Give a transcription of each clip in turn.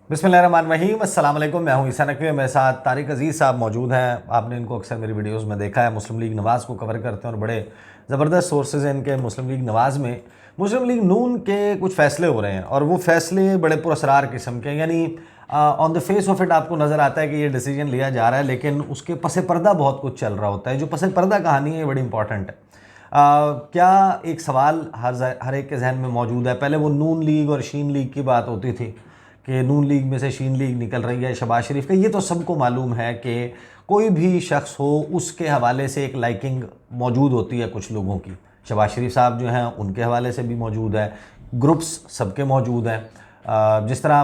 बिस्मिल्लाहिर्रहमानिर्रहीम, अस्सलाम वालेकुम। मैं हूं ईसा नकवी, मेरे साथ तारिक अजीज़ साहब मौजूद हैं। आपने इनको अक्सर मेरी वीडियोस में देखा है। मुस्लिम लीग नवाज़ को कवर करते हैं और बड़े ज़बरदस्त सोर्सेज हैं इनके। मुस्लिम लीग नवाज़ में मुस्लिम लीग नून के कुछ फ़ैसले हो रहे हैं और वो फ़ैसले बड़े पुरअसरार किस्म के, यानी on the face of it आपको नज़र आता है कि ये डिसीजन लिया जा रहा है, लेकिन उसके पस पर्दा बहुत कुछ चल रहा होता है। जो पस पर्दा कहानी है ये बड़ी इंपॉर्टेंट है। क्या एक सवाल हर एक के जहन में मौजूद है। पहले वो नून लीग और शीन लीग की बात होती थी कि नून लीग में से शीन लीग निकल रही है शहबाज शरीफ का। ये तो सबको मालूम है कि कोई भी शख्स हो उसके हवाले से एक लाइकिंग मौजूद होती है कुछ लोगों की। शहबाज शरीफ साहब जो हैं उनके हवाले से भी मौजूद है, ग्रुप्स सबके मौजूद हैं। जिस तरह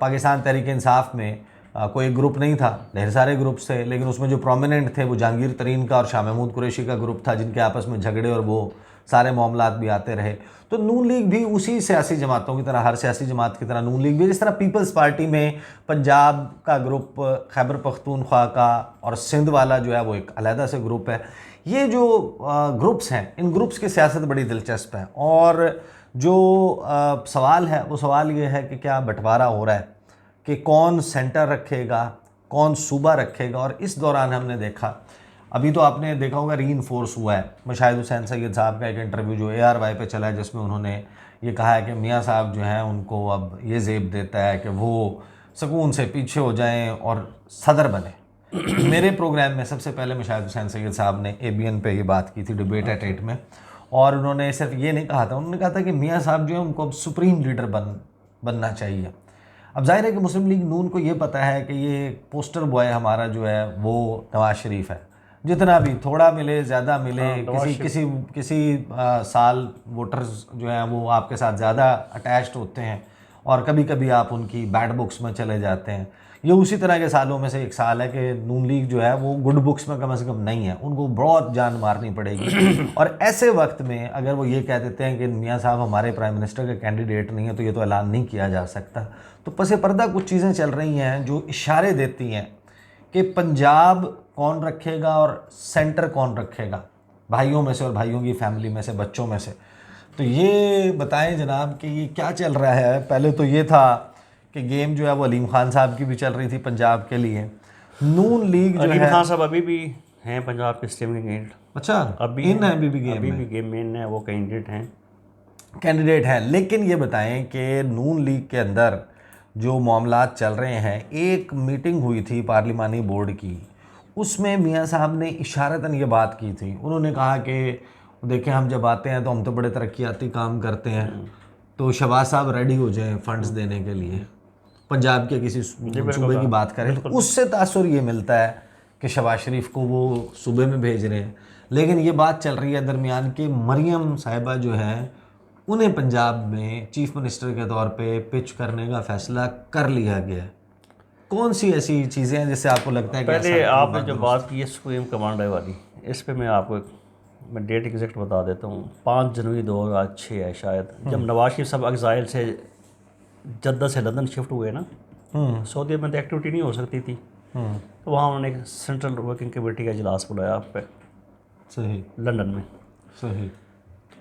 पाकिस्तान तहरीक इंसाफ में कोई ग्रुप नहीं था, ढेर सारे ग्रुप्स थे, लेकिन उसमें जो प्रोमिनेंट थे वो जहांगीर तरीन का और शाह महमूद कुरैशी का ग्रुप था, जिनके आपस में झगड़े और वो सारे मामलात भी आते रहे। तो नून लीग भी उसी सियासी जमातों की तरह, हर सियासी जमात की तरह नून लीग भी, जिस तरह पीपल्स पार्टी में पंजाब का ग्रुप, खैबर पख्तूनख्वा का और सिंध वाला जो है वो एक अलहदा से ग्रुप है। ये जो ग्रुप्स हैं, इन ग्रुप्स की सियासत बड़ी दिलचस्प है। और जो सवाल है वो सवाल ये है कि क्या बंटवारा हो रहा है कि कौन सेंटर रखेगा, कौन सूबा रखेगा। और इस दौरान हमने देखा, अभी तो आपने देखा होगा रीइंफोर्स हुआ है मुशाहिद हुसैन सैयद साहब का एक इंटरव्यू जो ARY पे चला है, जिसमें उन्होंने ये कहा है कि मियाँ साहब जो हैं उनको अब ये ज़ेब देता है कि वो सुकून से पीछे हो जाएं और सदर बने। मेरे प्रोग्राम में सबसे पहले मुशाहिद हुसैन सैयद साहब ने ABN पे ये बात की थी, डिबेट एट 8 में। और उन्होंने सिर्फ ये नहीं कहा था, उन्होंने कहा था कि मियाँ साहब जो है उनको अब सुप्रीम लीडर बनना चाहिए। अब जाहिर है कि मुस्लिम लीग नून को ये पता है कि ये पोस्टर बॉय हमारा जो है वो नवाज शरीफ है। जितना भी थोड़ा मिले, ज़्यादा मिले, किसी साल वोटर्स जो हैं वो आपके साथ ज़्यादा अटैच्ड होते हैं और कभी कभी आप उनकी बैड बुक्स में चले जाते हैं। ये उसी तरह के सालों में से एक साल है कि नून लीग जो है वो गुड बुक्स में कम से कम नहीं है, उनको बहुत जान मारनी पड़ेगी। और ऐसे वक्त में अगर वो ये कह देते हैं कि मियाँ साहब हमारे प्राइम मिनिस्टर के कैंडिडेट नहीं है, तो ये तो ऐलान नहीं किया जा सकता। तो पसे पर्दा कुछ चीज़ें चल रही हैं जो इशारे देती हैं कि पंजाब कौन रखेगा और सेंटर कौन रखेगा, भाइयों में से और भाइयों की फैमिली में से, बच्चों में से। तो ये बताएं जनाब कि ये क्या चल रहा है। पहले तो ये था कि गेम जो है वो अलीम खान साहब की भी चल रही थी पंजाब के लिए। नून लीग जो अलीम है, खान साहब अभी भी हैं पंजाब के स्टेम कैंडिडेट। अच्छा अभी इन है अभी भी गेम अभी में भी गेम में है, वो कैंडिडेट हैं। लेकिन ये बताएं कि नून लीग के अंदर जो मामलात चल रहे हैं, एक मीटिंग हुई थी पार्लिमानी बोर्ड की, उसमें मियाँ साहब ने इशारतन ये बात की थी। उन्होंने कहा कि देखें, हम जब आते हैं तो हम तो बड़े तरक्याती काम करते हैं, तो शहबाज साहब रेडी हो जाएं फंड्स देने के लिए। पंजाब के किसी सूबे की बात करें तो उससे तासुर ये मिलता है कि शहबाज शरीफ को वो सूबे में भेज रहे हैं। लेकिन ये बात चल रही है दरमियान कि मरियम साहिबा जो है उन्हें पंजाब में चीफ मिनिस्टर के तौर पे पिच करने का फैसला कर लिया गया है। कौन सी ऐसी चीज़ें हैं जिससे आपको लगता है कि पहले ऐसा आपने जो बात की है सुप्रीम कमांडर वाली, इस पे मैं आपको मैं डेट एग्जैक्ट बता देता हूँ। 5 जनवरी 2006 है शायद, जब नवाज शरीफ साहब एग्जाइल से जद्दा से लंदन शिफ्ट हुए ना। सऊदी में तो एक्टिविटी नहीं हो सकती थी, तो वहाँ उन्होंने एक सेंट्रल वर्किंग कमेटी का इजलास बुलाया आप पे, सही लंदन में। सही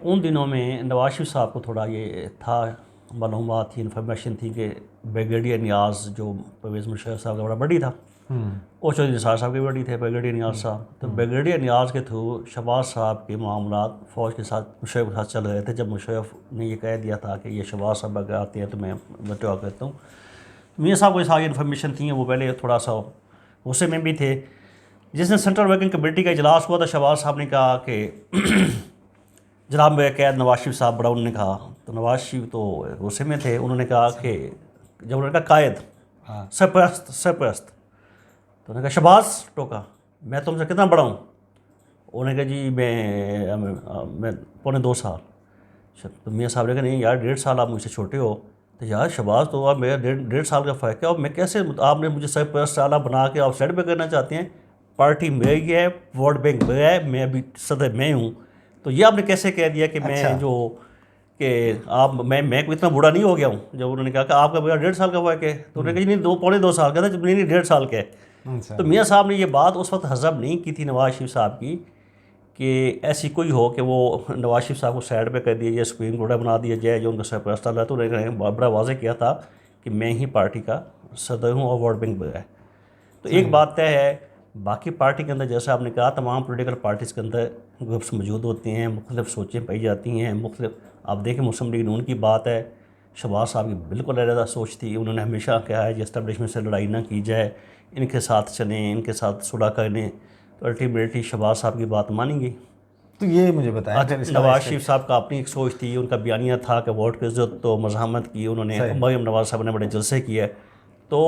उन दिनों में नवाज शरीफ साहब को थोड़ा ये था, मालूमात थी, इन्फॉर्मेशन थी कि ब्रिगेडियर नियाज़ जो परवेज़ मुशर्रफ साहब का बड़ा बड़ी था, और चौधरी निसार साहब के बड़ी थे ब्रिगेडियर नियाज़ साहब। तो ब्रिगेडियर नियाज़ के थ्रू शहबाज साहब के मामलात फ़ौज के साथ, मुशर्रफ के साथ चल रहे थे। जब मुशर्रफ ने ये कह दिया था कि ये शहबाज साहब अगर आते हैं तो मैं विड्रॉ करता हूँ, मियाँ साहब को सारी इन्फॉर्मेशन थी, वो पहले थोड़ा सा गुस्से में भी थे। जिस दिन सेंट्रल वर्किंग कमेटी का इजलास हुआ तो शहबाज साहब ने कहा कि जनाब मेरे कैद नवाज शरीफ साहब बड़ा, उन्होंने कहा। तो नवाज शरीफ तो गुस्से में थे, उन्होंने कहा कि जब उन्होंने कहा कायद, सरपरस्त सरपरस्त, तो उन्होंने कहा शहबाज टोका, मैं तुमसे कितना बड़ा हूँ? उन्होंने कहा जी मैं 2.25 साल। तो मियाँ साहब ने कहा नहीं यार 1.5 साल आप मुझसे छोटे हो। तो यार शहबाज तो आप मेरा 1.5 साल का फ़र्क है, और मैं कैसे, आपने मुझे सरपरस्त आला बना के आप साइड पे करना चाहते हैं? पार्टी मेरी है, वोट बैंक मेरा है, मैं अभी सदर मैं हूँ, तो ये आपने कैसे कह दिया कि मैं जो कि आप मैं कोई इतना बूढ़ा नहीं हो गया हूँ? जब उन्होंने कहा कि आपका मेरा 1.5 साल का फ़र्क है, तो उन्होंने कहा नहीं 2 साल का था, जब नहीं 1.5 साल का है। तो मियाँ साहब ने ये बात उस वक्त हज़म नहीं की थी नवाज शरीफ साहब की कि ऐसी कोई हो कि वो नवाज शरीफ साहब को साइड पे कर दिया जाए, सुप्रीम कोर्ट बना दिया जाए, जो उनका सरपरस्त है। तो उन्होंने बड़ा वाज़ेह किया था कि मैं ही पार्टी का सदर हूँ और वोट बैंक है। तो एक बात तय है, बाकी पार्टी के अंदर जैसा आपने कहा तमाम पॉलिटिकल पार्टीज़ के अंदर ग्रुप्स मौजूद होते हैं, मुख्तलिफ सोचें पाई जाती हैं, मुख्तलिफ। आप देखें मुस्लिम लीग नून की बात है, शहबाज साहब की बिल्कुल अलग सोच थी। उन्होंने हमेशा कहा है कि इस्टेब्लिशमेंट से लड़ाई ना की जाए, इनके साथ चलें, इनके साथ सुलह करें। तो अल्टीमेटली शहबाज साहब की बात मानेंगी। तो ये मुझे बताया नवाज शरीफ साहब का अपनी एक सोच थी, उनका बयानिया था कि वोट की इज्जत तो मज़ाहमत की उन्होंने। मरियम नवाज़ साहब ने बड़े जलसे किए। तो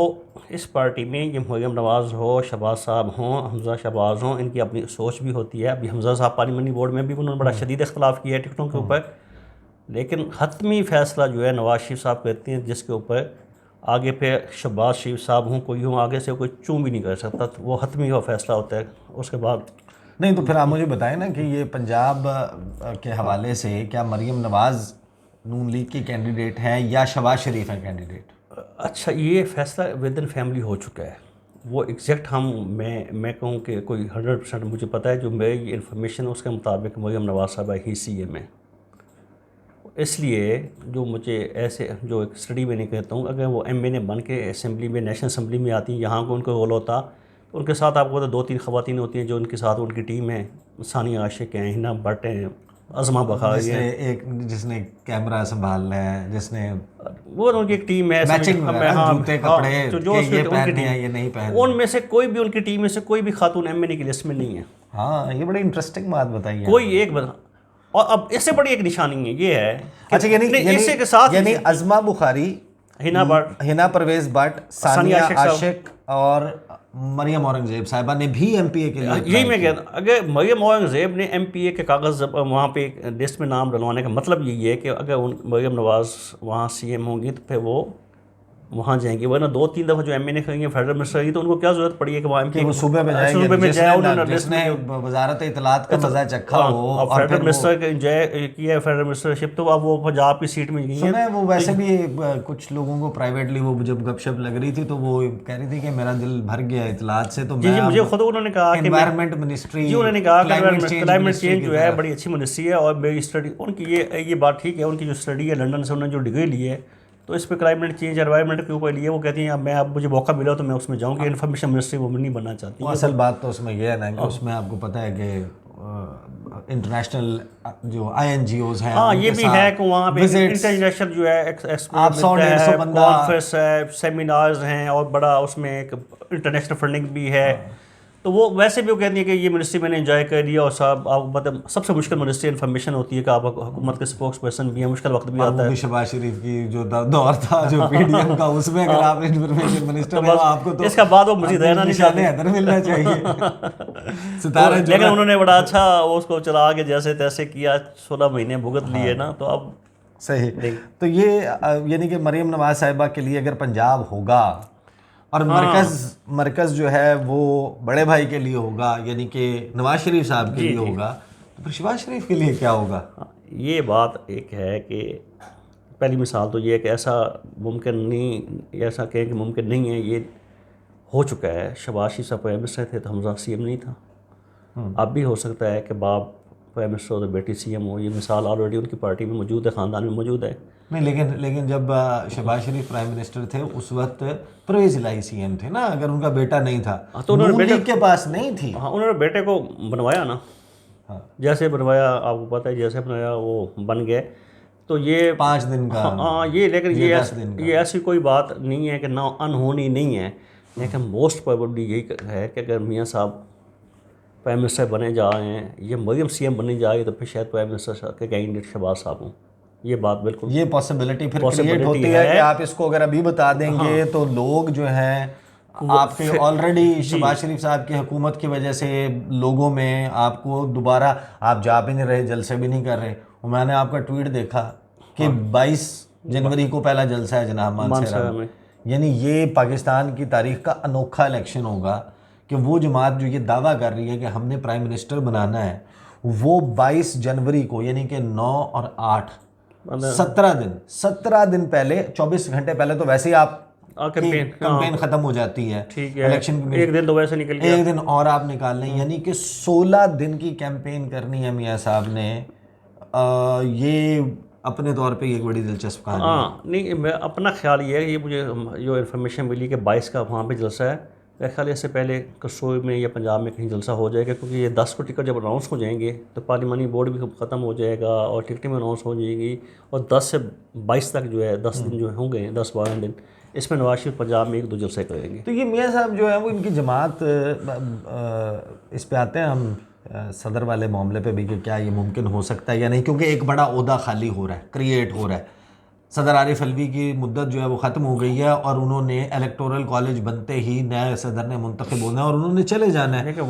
इस पार्टी में ये मरियम नवाज़ हो, शहबाज साहब हों, हमज़ा शहबाज हों, इनकी अपनी सोच भी होती है। अभी हमज़ा साहब पार्लियामेंट बोर्ड में भी उन्होंने बड़ा शदीद इख्तलाफ किया है टिकटों के ऊपर, लेकिन हतमी फ़ैसला जो है नवाज शरीफ साहब कहते हैं, जिसके ऊपर आगे पे शहबाज शरीफ साहब हों, कोई हों, आगे से कोई चूं भी नहीं कर सकता। तो वो हतमी का फ़ैसला होता है। उसके बाद नहीं, तो फिर आप मुझे बताएं ना कि ये पंजाब के हवाले से क्या मरियम नवाज़ नून लीग की कैंडिडेट है या शहबाज शरीफ है कैंडिडेट? अच्छा, ये फ़ैसला विद इन फैमिली हो चुका है। वो एग्जैक्ट मैं कहूँ कि कोई 100% मुझे पता है, जो मेरी इन्फॉर्मेशन है उसके मुताबिक मरियम नवाज़ साहब ही CM है। इसलिए जो मुझे ऐसे जो एक स्टडी में नहीं कहता हूँ, अगर वो MA बन के असेंबली में, नेशनल असेंबली में आती, यहाँ को उनको रोल होता, तो उनके साथ आपको तो 2-3 ख़वातीन होती हैं जो उनके साथ उनकी टीम है। सानिया आशिक हैं, हिना भट्ट हैं, अज़मा बखारी हैं, जिसने कैमरा संभालना है, जिसने वो उनकी एक टीम है। मैचिंग जूते कपड़े जो ये पहनने हैं ये नहीं पहनने, उनमें से कोई भी उनकी टीम में से कोई भी खातून MA की लिस्ट में नहीं है। हाँ, ये बड़ी इंटरेस्टिंग बात बताई है। कोई एक और अब इससे बड़ी एक निशानी है ये है कि अच्छा, इससे के साथ यानी अज़मा बुखारी, हिना भट्ट, हिना परवेज़ भट्ट, सानिया आशिक और मरियम औरंगज़ेब साहिबा ने भी MPA के लिए यही मैं कहता हूँ। अगर मरियम औरंगज़ेब ने MPA के कागज़ वहाँ पे लिस्ट में नाम डलवाने का मतलब यही है कि अगर मरियम नवाज़ वहाँ CM होंगी तो फिर वो वहाँ जाएंगे। वरना 2-3 दफ़ा जो MA ने करेंगे फेडरल मिनिस्टर की, तो उनको क्या ज़रूरत पड़ी है कि वहाँ MPA वो सूबे में जाएंगे, सूबे में जाए, उन्होंने जिसने वजारत इत्तलात का मज़ा चखा हो और फेडरल मिनिस्टर किया है फेडरल मिनिस्टरशिप, तो अब वो पंजाब की सीट में गई है। वो वैसे भी कुछ लोगों को प्राइवेटली वो जब गपशप लग रही थी तो वो कह रही थी कि मेरा दिल भर गया इत्तलात से, तो जी मुझे खुद उन्होंने कहा कि एनवायरनमेंट मिनिस्ट्री, जी उन्होंने कहा कि क्लाइमेट चेंज जो है बड़ी अच्छी मिनिस्ट्री है। और मेरी स्टडी उनकी ये बात ठीक है, उनकी जो स्टडी है लंदन से उन्होंने जो डिग्री ली है, तो इस पर क्लाइमेट चेंज एनवायरनमेंट के ऊपर लिए वो कहती हैं अब मुझे मौका मिला तो मैं उसमें जाऊँगी। इन्फॉर्मेशन मिनिस्ट्री वो नहीं बनना चाहती। असल बात तो उसमें यह है ना कि उसमें आपको पता है कि इंटरनेशनल जो INGOs हैं, हाँ ये भी है कि वहाँ पे इंटरनेशनल जो है आप 100-150 बंदा, कॉन्फ्रेंस है, सेमिनार्स हैं और बड़ा उसमें एक इंटरनेशनल फंडिंग भी है। तो वो वैसे भी वो कहती है कि ये मिनिस्ट्री मैंने एंजॉय कर लिया। और साहब आप मतलब सबसे मुश्किल मिनिस्ट्री इन्फॉर्मेशन होती है कि आप हुकूमत के स्पोक्स पर्सन भी हैं, मुश्किल वक्त भी आता है। शहबाज शरीफ की जो दौर था जो PDM का, उसमें अगर आप इन्फॉर्मेशन मिनिस्टर हैं आपको तो इसका बाद वो मजीद रहना निशाने हैदर मिलना चाहिए सितारे। लेकिन उन्होंने बड़ा अच्छा उसको चला के जैसे तैसे किया, 16 महीने भुगत लिए ना, तो अब सही। तो ये यानी कि मरियम नवाज साहिबा के लिए अगर पंजाब होगा और मरकज़ जो है वो बड़े भाई के लिए होगा, यानी कि नवाज शरीफ साहब के लिए होगा, तो फिर शहबाज शरीफ के लिए क्या होगा? ये बात एक है कि पहली मिसाल तो ये है कि ऐसा मुमकिन नहीं, ऐसा कहें कि मुमकिन नहीं है, ये हो चुका है। शहबाज शरीफ साहब प्राइम मिनिस्टर थे तो हमज़ा CM नहीं था। अब भी हो सकता है कि बाप प्राइम मिनिस्टर हो तो बेटी CM हो। ये मिसाल ऑलरेडी उनकी पार्टी में मौजूद है, ख़ानदान में मौजूद है। नहीं, लेकिन जब शहबाज शरीफ प्राइम मिनिस्टर थे उस वक्त परवेज़ इलाही CM थे ना, अगर उनका बेटा नहीं था तो उन्होंने बेटे के पास नहीं थी। हाँ, उन्होंने बेटे को बनवाया ना। हाँ, जैसे बनवाया आपको पता है, जैसे बनवाया वो बन गए। तो ये 5 दिन का, हाँ ये, लेकिन ये ऐसी कोई बात नहीं है कि ना अनहोनी नहीं है। लेकिन मोस्ट प्रोबेबली यही है कि अगर मियाँ साहब प्राइम मिनिस्टर बने जा रहे हैं, ये मरियम CM बनने जा रही है, तो फिर शायद प्राइम मिनिस्टर के कैंडिडेट शहबाज साहब हों। ये बात बिल्कुल, ये पॉसिबिलिटी फिर क्रिएट होती है कि आप इसको अगर अभी बता देंगे तो लोग जो हैं आपके ऑलरेडी शहबाज शरीफ साहब की हुकूमत की वजह से लोगों में आपको दोबारा, आप जा भी नहीं रहे, जलसे भी नहीं कर रहे। मैंने आपका ट्वीट देखा कि 22 जनवरी को पहला जलसा है जनाब मानसरा में। यानी ये पाकिस्तान की तारीख का अनोखा इलेक्शन होगा कि वो जमात जो ये दावा कर रही है कि हमने प्राइम मिनिस्टर बनाना है, वो 22 जनवरी को यानी कि 9 और 8 17 दिन पहले, 24 घंटे पहले तो वैसे ही आप कैंपेन खत्म हो जाती है, ठीक है, इलेक्शन एक दिन तो वैसे निकल गया, एक दिन और आप निकाल लें, यानी कि 16 दिन की कैंपेन करनी है मियाँ साहब ने। ये अपने तौर पे ये एक बड़ी दिलचस्प कहानी है। हाँ नहीं, मैं अपना ख्याल ये है कि ये मुझे जो इन्फॉर्मेशन मिली कि 22 का वहाँ पे जलसा है, मेरे ख्याल इससे पहले कसोई में या पंजाब में कहीं जलसा हो जाएगा, क्योंकि ये 10 को टिकट जब अनाउंस हो जाएंगे तो पार्लिमानी बोर्ड भी ख़त्म हो जाएगा और टिकटें भी अनाउंस हो जाएगी, और 10 से 22 तक जो है 10 दिन जो होंगे, 10-12 दिन, इसमें नवाज शरीफ पंजाब में 1-2 जलसे करेंगे। तो ये मियाँ साहब जो है वो इनकी जमात इस पे आते हैं हम सदर वाले मामले पे भी कि क्या ये मुमकिन हो सकता है या नहीं, क्योंकि एक बड़ा ओहदा खाली हो रहा है, क्रिएट हो रहा है। सदर आरिफ अलवी की मुद्दत जो है वो ख़त्म हो गई है और उन्होंने इलेक्टोरल कॉलेज बनते ही नए सदर ने मुंतखब होना है और उन्होंने चले जाना है। देखिए तो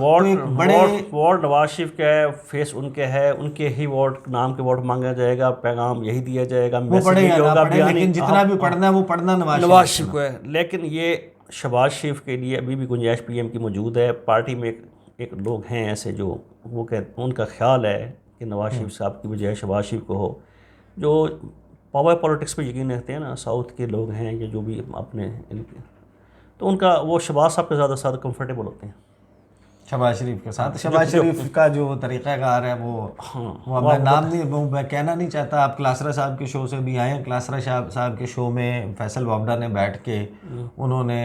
वोट नवाज शरीफ का है, फेस उनके है, उनके ही वोट नाम के वोट मांगा जाएगा, पैगाम यही दिया जाएगा, वो मैसेज पढ़ेगा यही ना होगा, पढ़े, लेकिन जितना भी पढ़ना है वो पढ़ना नवाज शरीफ को है। लेकिन ये शहबाज शरीफ के लिए अभी भी गुंजाइश पीएम की मौजूद है। पार्टी में एक लोग हैं ऐसे जो वो उनका ख्याल है कि नवाज शरीफ साहब की बजाय शहबाज शरीफ को हो, जो पावर पॉलिटिक्स पे यकीन रखते हैं ना, साउथ के लोग हैं या जो भी अपने इनके, तो उनका वो शहबाज साहब के ज़्यादा कंफर्टेबल होते हैं शहबाज शरीफ के साथ। शहबाज शरीफ का जो तरीक़ाकार है वो अब मैं नाम नहीं, वो मैं कहना नहीं चाहता। आप क्लासरा साहब के शो से भी आए हैं। क्लासरा साहब के शो में फैसल वाबडा ने बैठ के उन्होंने,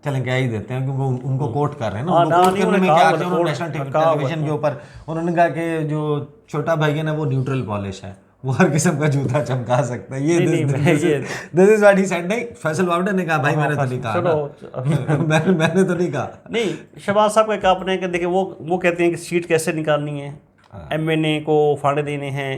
चलें क्या ही देते हैं क्योंकि उनको कोट कर रहे हैं ना, उनको कोट करने में क्या आते हैं, उन्होंने नेशनल टेलीविजन के ऊपर उन्होंने कहा कि जो छोटा भाई है ना वो न्यूट्रल पॉलिश है, वो हर किस्म का जूता चमका सकता है। ये this is what he said. नहीं, फैसल वाबडा ने कहा भाई मैंने तो नहीं कहा मैंने तो नहीं कहा। नहीं, शहबाज साहब का क्या अपने कि देखिए वो कहते हैं कि सीट कैसे निकालनी है, एमएनए को फंड देने हैं,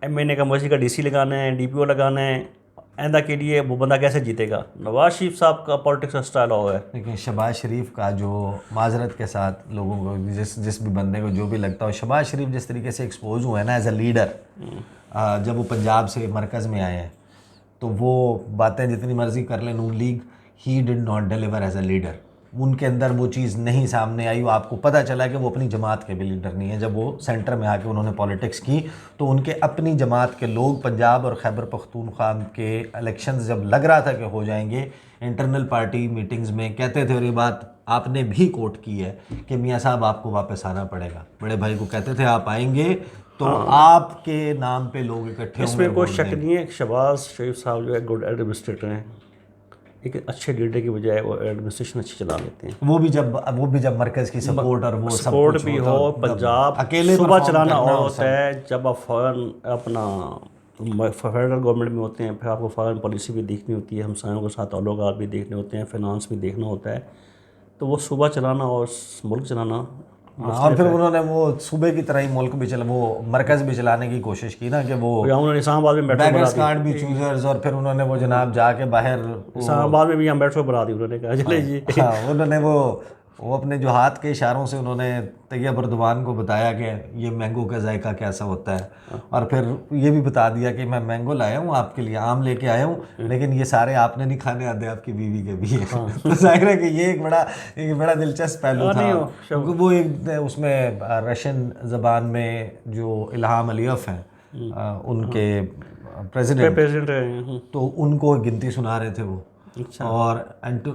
एमएनए का मर्जी का डीसी लगाना है, डीपीओ लगाना है, आइंदा के लिए वो बंदा कैसे जीतेगा। नवाज शरीफ साहब का पॉलिटिक्स का स्टाइल हुआ है। लेकिन शहबाज शरीफ का जो माजरत के साथ लोगों को जिस भी बंदे को जो भी लगता हो, शहबाज शरीफ जिस तरीके से एक्सपोज हुआ है ना एज अ लीडर, जब वो पंजाब से मरकज़ में आए हैं तो वो बातें जितनी मर्जी कर लें Noon league, he did not deliver as a leader. उनके अंदर वो चीज़ नहीं सामने आई। आपको पता चला कि वो अपनी जमात के भी लीडर नहीं है। जब वो सेंटर में आके उन्होंने पॉलिटिक्स की तो उनके अपनी जमात के लोग पंजाब और खैबर पख्तूनख्वा के इलेक्शंस जब लग रहा था कि हो जाएंगे, इंटरनल पार्टी मीटिंग्स में कहते थे, और ये बात आपने भी कोट की है कि मियाँ साहब आपको वापस आना पड़ेगा। बड़े भाई को कहते थे आप आएंगे तो आपके नाम पे लोग इकट्ठे होंगे। इसमें कोई शक नहीं है। शहबाज शरीफ साहब जो है गुड एडमिनिस्ट्रेटर हैं, एक अच्छे लीडर की बजाय वो एडमिनिस्ट्रेशन अच्छी चला लेते हैं। वो भी जब मर्कज़ की सपोर्ट और वो सपोर्ट भी हो, पंजाब अकेले सुबह चलाना होता है, जब आप फ़ौरन अपना फेडरल गवर्नमेंट में होते हैं, फिर आपको फ़ॉरेन पॉलिसी भी देखनी होती है, हमसायों के साथ ताल्लुकात भी देखने होते हैं, फाइनेंस भी देखना होता है, तो वो सुबह चलाना और मुल्क चलाना। और फिर उन्होंने वो सूबे की तरह ही मुल्क भी चला, वो मरकज़ भी चलाने की कोशिश की ना कि वो उन्होंने इस्लामाबाद में बैगर्स कार्ड भी चूजर्स, और फिर उन्होंने वो जनाब जाके बाहर इस्लामाबाद में भी हम बैठो बना दी। उन्होंने कहा चले जी, उन्होंने वो अपने जो हाथ के इशारों से उन्होंने तैयब अर्दवान को बताया कि ये मैंगो का जायका कैसा होता है, और फिर ये भी बता दिया कि मैं मैंगो लाया हूँ आपके लिए, आम लेके आया हूँ, लेकिन ये सारे आपने नहीं खाने आते, आपकी बीवी के भी है। तो जाहिर है कि ये एक बड़ा दिलचस्प पहलू था। वो एक उसमें रशियन ज़बान में जो इल्हाम अलियफ हैं उनके प्रेसिडेंट हैं, तो उनको गिनती सुना रहे थे वो। अच्छा। और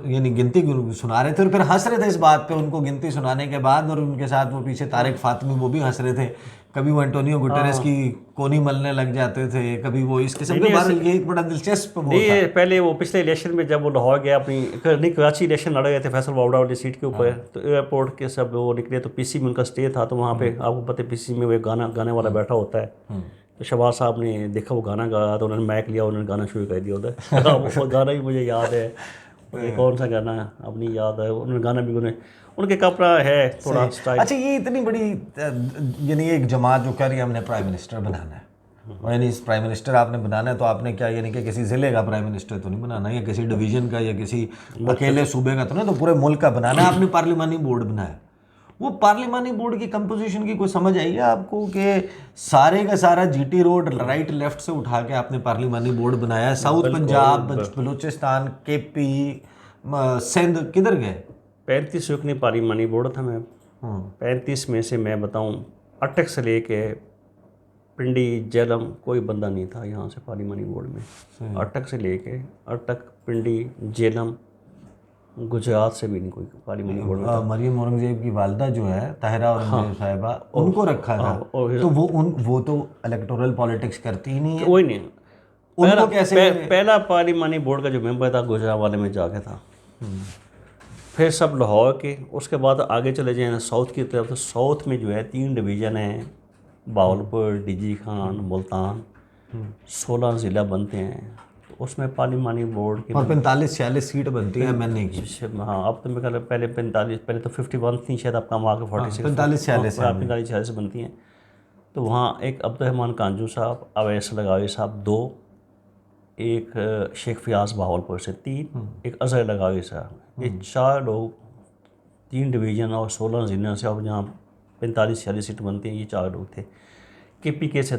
यानी गिनती सुना रहे थे और फिर हंस रहे थे इस बात पे उनको गिनती सुनाने के बाद, और उनके साथ वो पीछे तारिक फातमी वो भी हंस रहे थे। कभी वो एंटोनियो गुटेरेस की कोनी मलने लग जाते थे, कभी वो इस किस्म के बारे में। ये एक बड़ा दिलचस्प वो था। पहले वो पिछले इलेक्शन में जब वो लाहौर गया, अपनी कराची इलेक्शन लड़ गए थे फैसल वावड़ा वाली सीट के ऊपर, तो एयरपोर्ट के सब वो निकले तो पीसी में उनका स्टे था, तो वहाँ पे आपको पता है पीसी में वो गाना गाने वाला बैठा होता है। तो शहबाज साहब ने देखा वो गाना गा रहा, तो उन्होंने माइक लिया, उन्होंने गाना शुरू कर दिया उधर। वो गाना भी मुझे याद है, कौन सा गाना है अपनी याद है, उन्होंने गाना भी उनके कपड़ा है थोड़ा स्टाइल। अच्छा, ये इतनी बड़ी यानी एक जमात जो कह रही है हमने प्राइम मिनिस्टर बनाना है, यानी प्राइम मिनिस्टर आपने बनाना है तो आपने क्या, यानी कि किसी ज़िले का प्राइम मिनिस्टर तो नहीं बनाना, या किसी डिवीज़न का, या किसी अकेले सूबे का तो नहीं, तो पूरे मुल्क का बनाना है। आपने पार्लिमानी बोर्ड बनाया। वो पार्लिमानी बोर्ड की कंपोजिशन की कोई समझ आई है आपको कि सारे का सारा जीटी रोड राइट लेफ्ट से उठा के आपने पार्लिमानी बोर्ड बनाया? साउथ पंजाब, बलूचिस्तान, केपी, सिंध किधर गए? 35 रुकनी पार्लिमानी बोर्ड था। मैं 35 में से मैं बताऊं, अटक से लेके पिंडी जेलम कोई बंदा नहीं था यहाँ से पार्लिमानी बोर्ड में। अटक से लेके पिंडी जेलम गुजरात से भी नहीं कोई पार्लिमानी बोर्ड में। मरियम औरंगजेब की वालदा जो है ताहिरा औरंगजेब साहिबा, उनको रखा था। तो वो तो इलेक्टोरल पॉलिटिक्स करती ही नहीं है। कोई नहीं, उनको कैसे पहला पार्लिमानी बोर्ड का जो मेंबर था गुजरांवाले में जाके था। फिर सब लाहौर के, उसके बाद आगे चले जाए साउथ की तरफ, तो साउथ में जो है 3 डिवीज़न हैं, बावलपुर, डीजी खान, मुल्तान, 16 ज़िला बनते हैं। तो उसमें पार्लिमानी बोर्ड के और 45-46 सीट बनती है मैंने की। हाँ, अब तो मेरे ख्याल पहले 45, पहले तो 51 थी शायद, अब कम आके 46 45-46 45-46 बनती हैं। तो वहाँ एक अब्दुर्रहमान कांजू साहब, अवैस लगावी साहब 2, एक शेख फयाज बहावलपुर से 3, एक अजहर लगावी साहब, ये 4 लोग 3 डिवीज़न और 16 ज़िलों से, अब जहाँ 45-46 सीट बनती हैं, ये 4 लोग थे। KPK से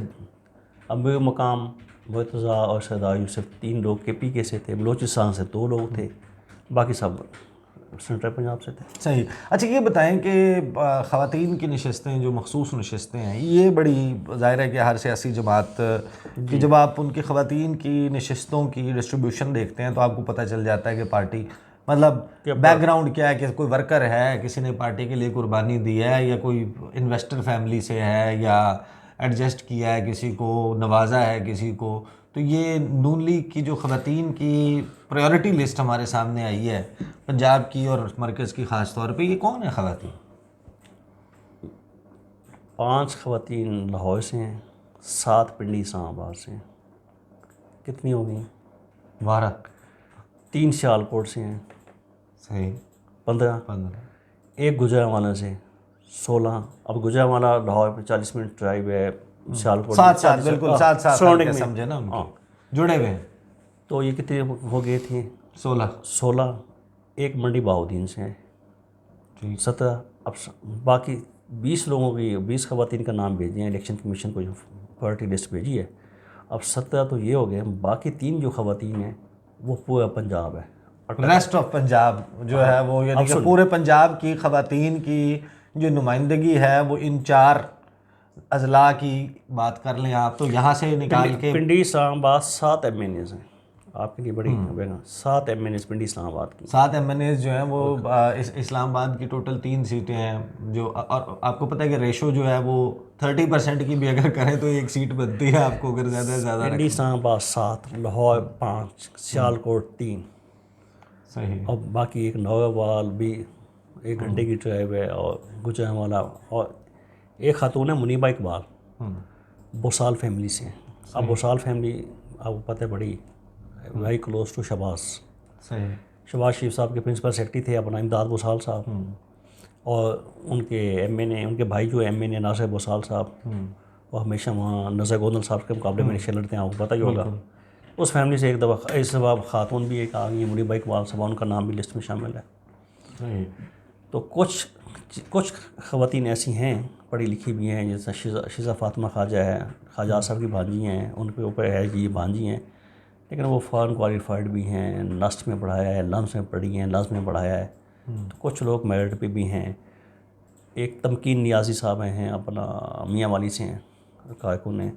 अबू मकाम, मुर्तज़ा और सरदार यूसुफ 3 लोग KPK से थे। बलूचिस्तान से 2 लोग थे, बाकी सब सेंट्रल पंजाब से थे। सही। अच्छा ये बताएं कि ख़वातीन की नशस्तें जो मखसूस नशस्तें हैं, ये बड़ी ज़ाहिर है कि हर सियासी जमात की जब आप उनकी ख़वातीन की नशस्तों की डिस्ट्रीब्यूशन देखते हैं तो आपको पता चल जाता है कि पार्टी मतलब बैकग्राउंड क्या है, कि कोई वर्कर है, किसी ने पार्टी के लिए कुर्बानी दी है, या कोई इन्वेस्टर फैमिली से है, या एडजस्ट किया है किसी को, नवाजा है किसी को। तो ये नून लीग की जो ख़वातीन की प्रायोरिटी लिस्ट हमारे सामने आई है पंजाब की और मरकज़ की ख़ास तौर पे, ये कौन है ख़वातीन? 5 ख़वातीन लाहौर से हैं, 7 पिंडी इस्लामाबाद से हैं। कितनी हो गई? 12। 3 सियालकोट से हैं, सही। 15। एक गुजरांवाला से 16। अब गुजरांवाला लाहौर पे 40 मिनट ड्राइव है, सियालकोट साथ बिल्कुल साथ सराउंडिंग में समझे ना उनके जुड़े हुए हैं। तो ये कितने हो गए थे? 16। एक मंडी बहाउद्दीन से हैं, ठीक। 17। अब बाकी 20 लोगों की, 20 ख़वातीन का नाम भेजे हैं इलेक्शन कमीशन को, जो पार्टी लिस्ट भेजी है। अब 17 तो ये हो गए, बाकी 3 जो ख़वातीन हैं वो पूरा पंजाब है। रेस्ट ऑफ पंजाब जो है वो, यानी कि पूरे पंजाब की ख़वातीन की जो नुमाइंदगी है वो इन 4 अजला की बात कर लें आप, तो यहाँ से निकाल के पिंडी इस्लामाबाद 7 MNAs हैं, आपके लिए बड़ी खबर है। 7 MNAs पिंडी इस्लामाबाद की। 7 MNAs जो हैं वो इस्लामाबाद की टोटल 3 सीटें हैं जो, और आपको पता है कि रेशो जो है वो 30% की भी अगर करें तो 1 सीट बनती है आपको, अगर ज़्यादा से ज़्यादा। पिंडी इस्लामाबाद 7, लाहौर 5, सियालकोट 3, सही। और बाकी एक नौवाल भी 1 घंटे की ड्राइव है, और गुजरांवाला, और एक खातून है मुनीबा इकबाल, बोसाल फैमिली से हैं। अब बोसाल फैमिली आपको पता है बड़ी वेरी क्लोज टू शहबाज। सही। शहबाज शरीफ साहब के प्रिंसिपल सेक्रेटरी थे अपना इमदाद बोसाल साहब, और उनके MNA, उनके भाई जो MNA नासिर बोसाल साहब, वो हमेशा वहाँ नज़र गोंदल साहब के मुकाबले में इलेक्शन लड़ते हैं, आपको पता ही होगा। उस फैमिली से एक दफ़ा इस दफ़ा खातून भी एक आ गई, मुनीबा इकबाल साहब, उनका नाम भी लिस्ट में शामिल है। सही। तो कुछ ख़वातीन ऐसी हैं पढ़ी लिखी भी हैं, जैसे शिज़ा फातिमा ख्वाजा है, ख्वाजा साहब की भांजी हैं, उनके ऊपर है कि ये भांजी हैं, लेकिन वो फॉरेन क्वालिफाइड भी हैं, नस्ट में पढ़ाया है, लम्स में पढ़ी हैं, लम्स में पढ़ाया है। तो कुछ लोग मेरिट पे भी हैं। एक तमकीन नियाज़ी साहब हैं, अपना मियाँ वाली से हैं, कारकुन हैं,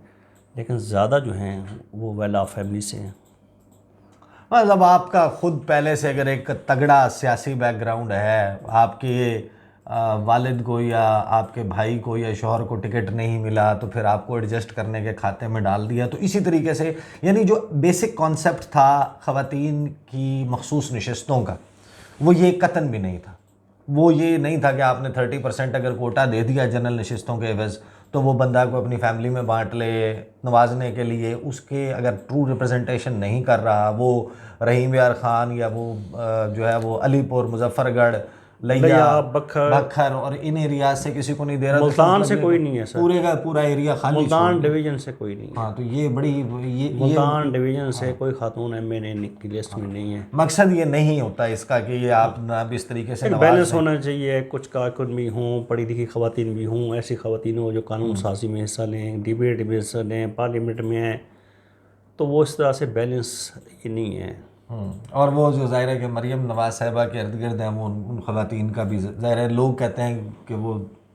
लेकिन ज़्यादा जो हैं वो वेल ऑफ फैमिली से हैं। मतलब आपका खुद पहले से अगर एक तगड़ा सियासी बैकग्राउंड है, आपके वालिद को या आपके भाई को या शौहर को टिकट नहीं मिला तो फिर आपको एडजस्ट करने के खाते में डाल दिया, तो इसी तरीके से यानी जो बेसिक कॉन्सेप्ट था ख़वातीन की मखसूस नशस्तों का, वो ये कतन भी नहीं था। वो ये नहीं था कि आपने 30% अगर कोटा दे दिया जनरल नशस्तों के एवज़ तो वो बंदा को अपनी फैमिली में बांट ले नवाजने के लिए, उसके अगर ट्रू रिप्रेजेंटेशन नहीं कर रहा, वो रहीम यार ख़ान या वो जो है वो अलीपुर, मुजफ्फरगढ़, लिया, बखर और इन एरिया से किसी को नहीं दे रहा। मुल्तान से कोई नहीं है सर, पूरे का पूरा एरिया खाली, मुल्तान डिवीज़न से कोई नहीं है। हाँ, तो ये बड़ी मुल्तान डिवीज़न से कोई खातून MNA की लिस्ट में नहीं है। मकसद ये नहीं होता इसका कि ये आप ना इस तरीके से बैलेंस होना चाहिए, कुछ कारकुन भी हों, पढ़ी लिखी ख़वातीन भी हों, ऐसी ख़वातीन हो जो कानून साजी में हिस्सा लें, डिबेट में हिस्सा लें, पार्लियामेंट में हैं, तो वो इस तरह से बैलेंस ये नहीं है। और वो जो ज़ाहिर है कि मरीम नवाज़ साहिबा के इर्द गिर्द हैं, वो उन ख़वातीन का भी ज़ाहिर है, लोग कहते हैं कि वो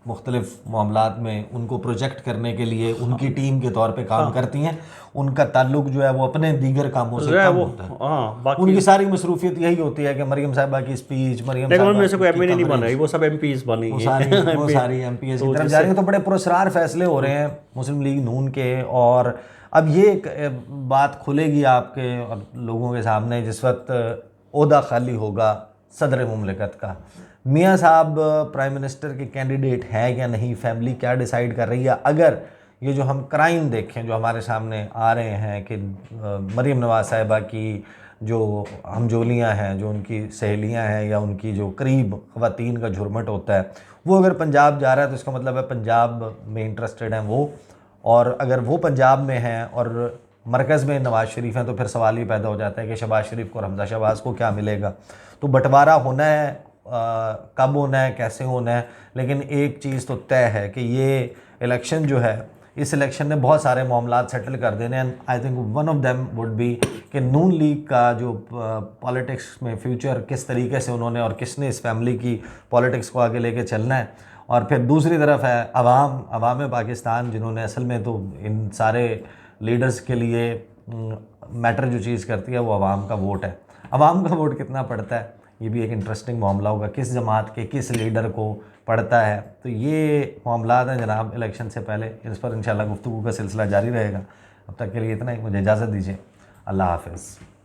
मुख्तलिफ मामलात में उनको प्रोजेक्ट करने के लिए उनकी टीम के तौर पे काम करती हैं, उनका ताल्लुक जो है वो अपने दीगर कामों से कम होता है। हाँ, बाकी उनकी सारी मसरूफियत यही होती है कि मरीम साहिबा की स्पीच, मरीम लेकिन साहिबा उनमें से कोई की एमएनए नहीं बन coverage, रही, वो सब एमपीज बनी वो हैं। सारी एमपीएस की तरफ जा रही है। तो बड़े पुरस्कार फैसले हो रहे हैं मुस्लिम लीग नून के। और अब ये एक बात खुलेगी आपके और लोगों के सामने जिस वक्त ओहदा खाली होगा सदर मुमलिकत का। मियाँ साहब प्राइम मिनिस्टर के कैंडिडेट हैं या नहीं, फैमिली क्या डिसाइड कर रही है। अगर ये जो हम क्राइम देखें जो हमारे सामने आ रहे हैं कि मरीम नवाज साहिबा की जो हमजोलियाँ हैं, जो उनकी सहेलियाँ हैं या उनकी जो करीब ख़वातीन का झुरमट होता है, वो अगर पंजाब जा रहा है तो इसका मतलब है पंजाब में इंटरेस्टेड हैं वो। और अगर वो पंजाब में हैं और मरकज़ में नवाज़ शरीफ हैं तो फिर सवाल ये पैदा हो जाता है कि शहबाज शरीफ को और हमजा शहबाज को क्या मिलेगा। तो बंटवारा होना है, कब होना है, कैसे होना है, लेकिन एक चीज़ तो तय है कि ये इलेक्शन जो है, इस इलेक्शन ने बहुत सारे मामलात सेटल कर देने। And I think one of them would be कि नून लीग का जो पॉलिटिक्स में फ्यूचर किस तरीके से उन्होंने और किसने इस फैमिली की पॉलिटिक्स को आगे लेके चलना है। और फिर दूसरी तरफ है अवाम पाकिस्तान, जिन्होंने असल में तो इन सारे लीडर्स के लिए मैटर जो चीज़ करती है वो अवाम का वोट है। अवाम का वोट कितना पड़ता है ये भी एक इंटरेस्टिंग मामला होगा, किस जमात के किस लीडर को पड़ता है। तो ये मामलात हैं जनाब इलेक्शन से पहले, इस पर इंशाल्लाह गुफ्तगू का सिलसिला जारी रहेगा। अब तक के लिए इतना ही, मुझे इजाज़त दीजिए। अल्लाह हाफ़िज़।